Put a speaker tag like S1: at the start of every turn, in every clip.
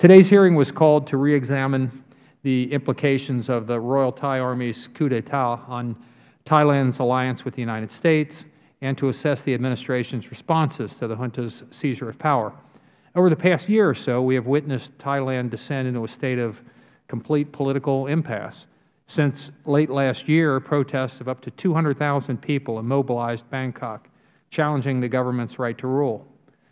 S1: Today's hearing was called to re-examine the implications of the Royal Thai Army's coup d'etat on Thailand's alliance with the United States and to assess the administration's responses to the junta's seizure of power. Over the past year or so, we have witnessed Thailand descend into a state of complete political impasse. Since late last year, protests of up to 200,000 people immobilized Bangkok, challenging the government's right to rule.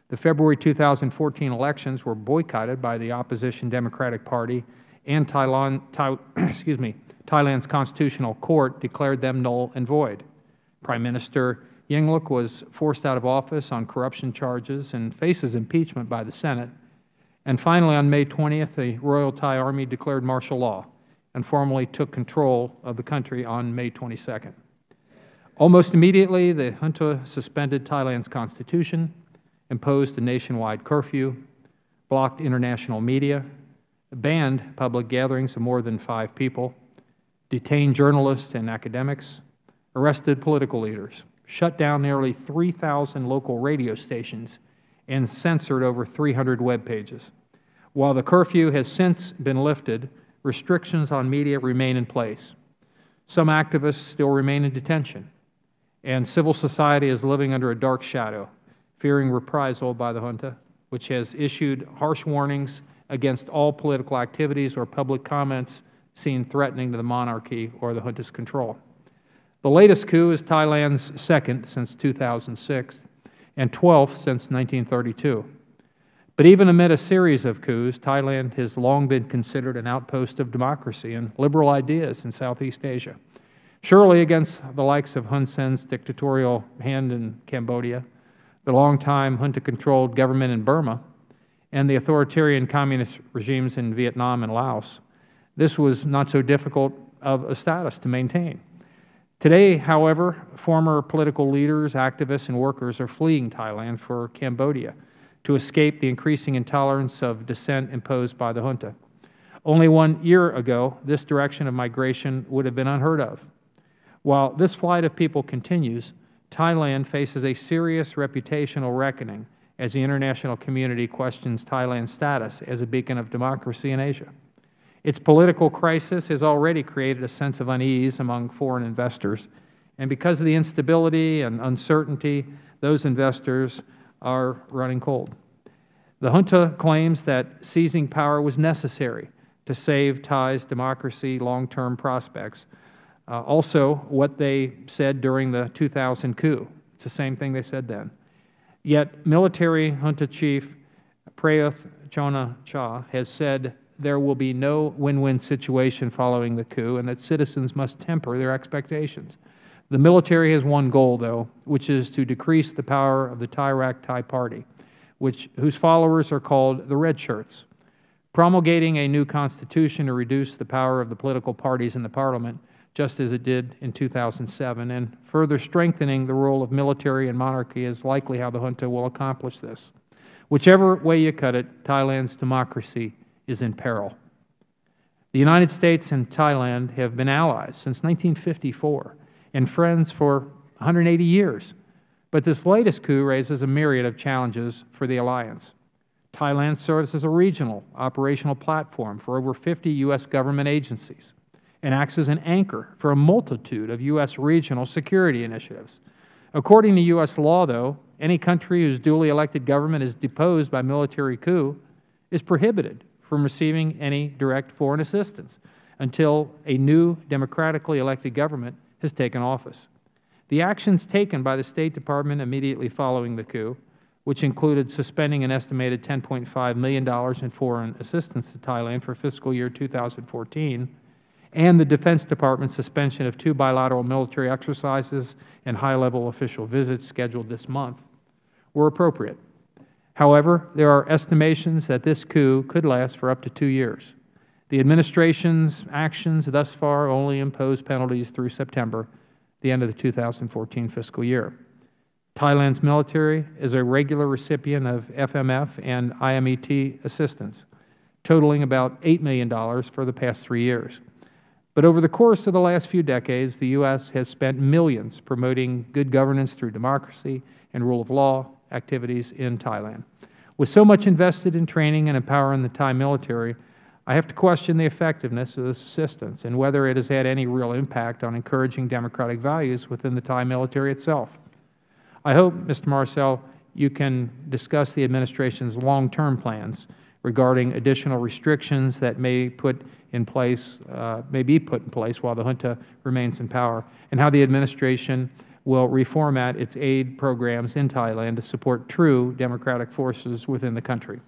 S1: The February 2014 elections were boycotted by the opposition Democratic Party, and Thailand's Constitutional Court declared them null and void. Prime Minister Yingluck was forced out of office on corruption charges and faces impeachment by the Senate. And finally, on May 20th, the Royal Thai Army declared martial law and formally took control of the country on May 22nd. Almost immediately, the junta suspended Thailand's constitution, imposed a nationwide curfew, blocked international media, banned public gatherings of more than 5 people, detained journalists and academics, arrested political leaders, shut down nearly 3,000 local radio stations, and censored over 300 web pages. While the curfew has since been lifted, restrictions on media remain in place. Some activists still remain in detention, and civil society is living under a dark shadow, fearing reprisal by the junta, which has issued harsh warnings against all political activities or public comments seen threatening to the monarchy or the junta's control. The latest coup is Thailand's second since 2006 and 12th since 1932. But even amid a series of coups, Thailand has long been considered an outpost of democracy and liberal ideas in Southeast Asia. Surely against the likes of Hun Sen's dictatorial hand in Cambodia, the long-time junta-controlled government in Burma, and the authoritarian communist regimes in Vietnam and Laos, this was not so difficult of a status to maintain. Today, however, former political leaders, activists, and workers are fleeing Thailand for Cambodia to escape the increasing intolerance of dissent imposed by the junta. Only 1 year ago, this direction of migration would have been unheard of. While this flight of people continues, Thailand faces a serious reputational reckoning as the international community questions Thailand's status as a beacon of democracy in Asia. Its political crisis has already created a sense of unease among foreign investors, and because of the instability and uncertainty, those investors are running cold. The junta claims that seizing power was necessary to save Thai's democracy long-term prospects. Also, what they said during the 2000 coup. It's the same thing they said then. Yet, military junta chief Prayuth Chan-o-cha has said there will be no win-win situation following the coup and that citizens must temper their expectations. The military has one goal, though, which is to decrease the power of the Thai Party, whose followers are called the Red Shirts. Promulgating a new constitution to reduce the power of the political parties in the parliament, just as it did in 2007, and further strengthening the role of military and monarchy is likely how the junta will accomplish this. Whichever way you cut it, Thailand's democracy is in peril. The United States and Thailand have been allies since 1954 and friends for 180 years. But this latest coup raises a myriad of challenges for the alliance. Thailand serves as a regional operational platform for over 50 U.S. government agencies and acts as an anchor for a multitude of U.S. regional security initiatives. According to U.S. law, though, any country whose duly elected government is deposed by military coup is prohibited from receiving any direct foreign assistance until a new democratically elected government has taken office. The actions taken by the State Department immediately following the coup, which included suspending an estimated $10.5 million in foreign assistance to Thailand for fiscal year 2014, and the Defense Department's suspension of 2 bilateral military exercises and high-level official visits scheduled this month, were appropriate. However, there are estimations that this coup could last for up to 2 years. The administration's actions thus far only impose penalties through September, the end of the 2014 fiscal year. Thailand's military is a regular recipient of FMF and IMET assistance, totaling about $8 million for the past 3 years. But over the course of the last few decades, the U.S. has spent millions promoting good governance through democracy and rule of law activities in Thailand. With so much invested in training and empowering the Thai military, I have to question the effectiveness of this assistance and whether it has had any real impact on encouraging democratic values within the Thai military itself. I hope, Mr. Marcel, you can discuss the Administration's long-term plans regarding additional restrictions that may be put in place while the junta remains in power, and how the Administration will reformat its aid programs in Thailand to support true democratic forces within the country.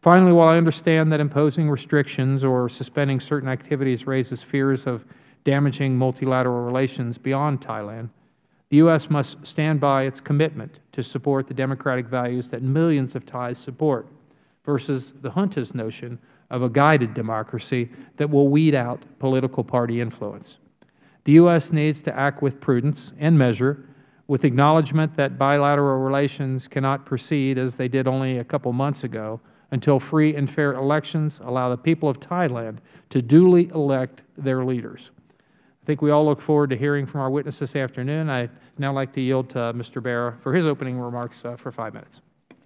S1: Finally, while I understand that imposing restrictions or suspending certain activities raises fears of damaging multilateral relations beyond Thailand, the U.S. must stand by its commitment to support the democratic values that millions of Thais support versus the junta's notion of a guided democracy that will weed out political party influence. The U.S. needs to act with prudence and measure, with acknowledgement that bilateral relations cannot proceed as they did only a couple months ago until free and fair elections allow the people of Thailand to duly elect their leaders. I think we all look forward to hearing from our witness this afternoon. I'd now like to yield to Mr. Berra for his opening remarks for 5 minutes.